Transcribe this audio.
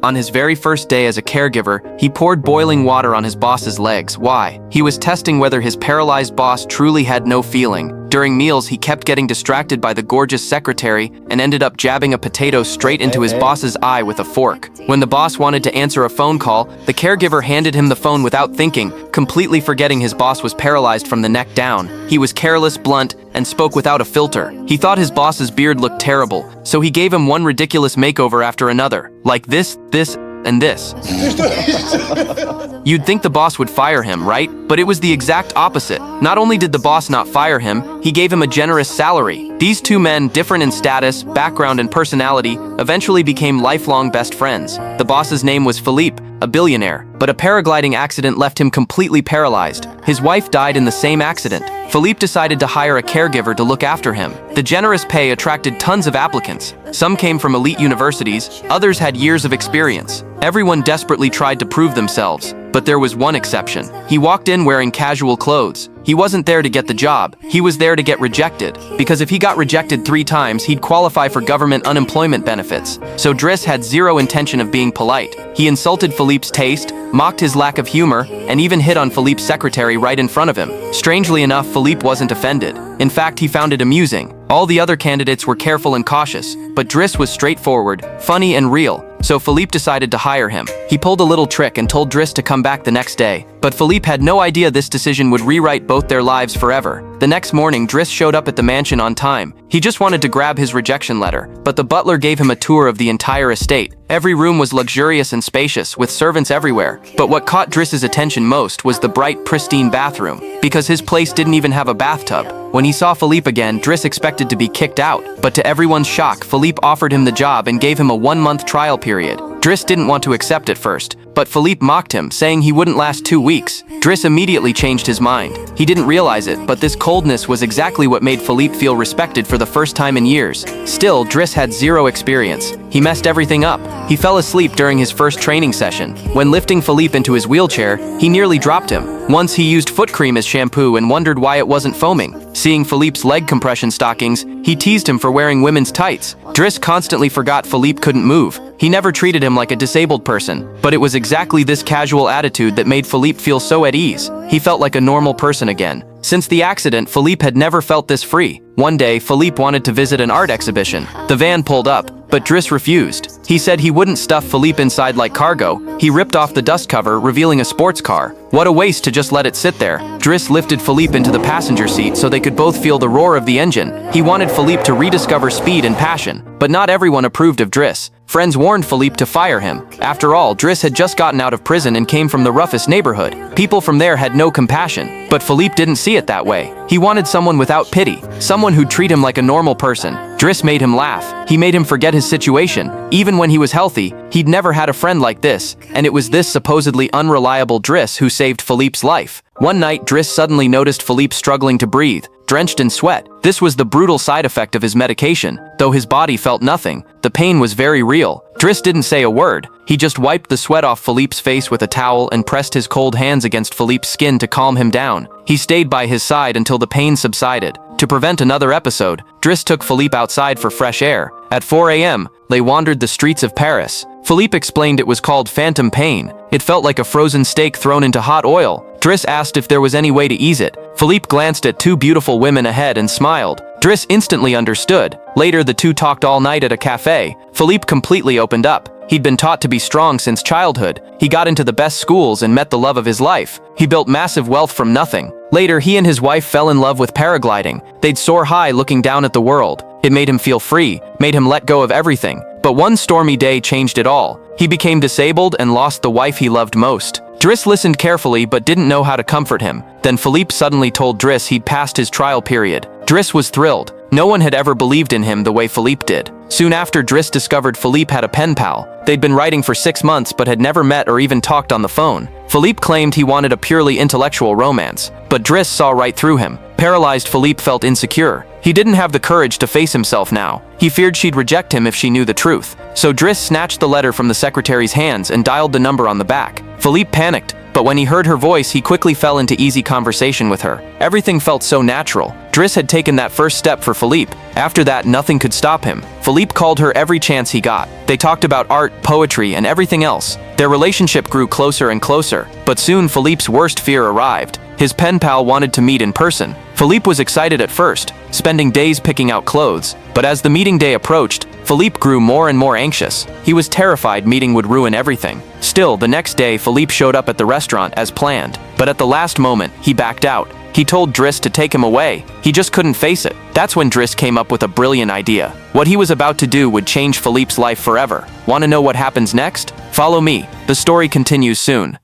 On his very first day as a caregiver, he poured boiling water on his boss's legs. Why? He was testing whether his paralyzed boss truly had no feeling. During meals, he kept getting distracted by the gorgeous secretary and ended up jabbing a potato straight into his boss's eye with a fork. When the boss wanted to answer a phone call, the caregiver handed him the phone without thinking, completely forgetting his boss was paralyzed from the neck down. He was careless, blunt, and spoke without a filter. He thought his boss's beard looked terrible, so he gave him one ridiculous makeover after another. Like this, and this. You'd think the boss would fire him, right? But it was the exact opposite. Not only did the boss not fire him, he gave him a generous salary. These two men, different in status, background, and personality, eventually became lifelong best friends. The boss's name was Philippe, a billionaire, but a paragliding accident left him completely paralyzed. His wife died in the same accident. Philippe decided to hire a caregiver to look after him. The generous pay attracted tons of applicants. Some came from elite universities, others had years of experience. Everyone desperately tried to prove themselves, but there was one exception. He walked in wearing casual clothes. He wasn't there to get the job, he was there to get rejected, because if he got rejected 3 times, he'd qualify for government unemployment benefits. So Driss had zero intention of being polite. He insulted Philippe's taste, mocked his lack of humor, and even hit on Philippe's secretary right in front of him. Strangely enough, Philippe wasn't offended. In fact, he found it amusing. All the other candidates were careful and cautious, but Driss was straightforward, funny, and real. So Philippe decided to hire him. He pulled a little trick and told Driss to come back the next day. But Philippe had no idea this decision would rewrite both their lives forever. The next morning, Driss showed up at the mansion on time. He just wanted to grab his rejection letter, but the butler gave him a tour of the entire estate. Every room was luxurious and spacious, with servants everywhere. But what caught Driss's attention most was the bright, pristine bathroom, because his place didn't even have a bathtub. When he saw Philippe again, Driss expected to be kicked out, but to everyone's shock, Philippe offered him the job and gave him a 1-month trial period. Driss didn't want to accept at first, but Philippe mocked him, saying he wouldn't last 2 weeks. Driss immediately changed his mind. He didn't realize it, but this coldness was exactly what made Philippe feel respected for the first time in years. Still, Driss had zero experience. He messed everything up. He fell asleep during his first training session. When lifting Philippe into his wheelchair, he nearly dropped him. Once he used foot cream as shampoo and wondered why it wasn't foaming. Seeing Philippe's leg compression stockings, he teased him for wearing women's tights. Driss constantly forgot Philippe couldn't move. He never treated him like a disabled person, but it was exactly this casual attitude that made Philippe feel so at ease. He felt like a normal person again. Since the accident, Philippe had never felt this free. One day, Philippe wanted to visit an art exhibition. The van pulled up, but Driss refused. He said he wouldn't stuff Philippe inside like cargo. He ripped off the dust cover, revealing a sports car. What a waste to just let it sit there. Driss lifted Philippe into the passenger seat so they could both feel the roar of the engine. He wanted Philippe to rediscover speed and passion, but not everyone approved of Driss. Friends warned Philippe to fire him. After all, Driss had just gotten out of prison and came from the roughest neighborhood. People from there had no compassion, but Philippe didn't see it that way. He wanted someone without pity, someone who'd treat him like a normal person. Driss made him laugh. He made him forget his situation. Even when he was healthy, he'd never had a friend like this, and it was this supposedly unreliable Driss who saved Philippe's life. One night, Driss suddenly noticed Philippe struggling to breathe, drenched in sweat. This was the brutal side effect of his medication. Though his body felt nothing, the pain was very real. Driss didn't say a word. He just wiped the sweat off Philippe's face with a towel and pressed his cold hands against Philippe's skin to calm him down. He stayed by his side until the pain subsided. To prevent another episode, Driss took Philippe outside for fresh air. At 4 a.m., they wandered the streets of Paris. Philippe explained it was called phantom pain. It felt like a frozen steak thrown into hot oil. Driss asked if there was any way to ease it. Philippe glanced at 2 beautiful women ahead and smiled. Driss instantly understood. Later, the two talked all night at a cafe. Philippe completely opened up. He'd been taught to be strong since childhood. He got into the best schools and met the love of his life. He built massive wealth from nothing. Later, he and his wife fell in love with paragliding. They'd soar high looking down at the world. It made him feel free, made him let go of everything. But one stormy day changed it all. He became disabled and lost the wife he loved most. Driss listened carefully but didn't know how to comfort him. Then Philippe suddenly told Driss he'd passed his trial period. Driss was thrilled. No one had ever believed in him the way Philippe did. Soon after, Driss discovered Philippe had a pen pal. They'd been writing for 6 months but had never met or even talked on the phone. Philippe claimed he wanted a purely intellectual romance, but Driss saw right through him. Paralyzed, Philippe felt insecure. He didn't have the courage to face himself now. He feared she'd reject him if she knew the truth. So Driss snatched the letter from the secretary's hands and dialed the number on the back. Philippe panicked. But when he heard her voice, he quickly fell into easy conversation with her. Everything felt so natural. Driss had taken that first step for Philippe. After that, nothing could stop him. Philippe called her every chance he got. They talked about art, poetry, and everything else. Their relationship grew closer and closer. But soon, Philippe's worst fear arrived. His pen pal wanted to meet in person. Philippe was excited at first, spending days picking out clothes. But as the meeting day approached, Philippe grew more and more anxious. He was terrified meeting would ruin everything. Still, the next day, Philippe showed up at the restaurant as planned. But at the last moment, he backed out. He told Driss to take him away. He just couldn't face it. That's when Driss came up with a brilliant idea. What he was about to do would change Philippe's life forever. Want to know what happens next? Follow me. The story continues soon.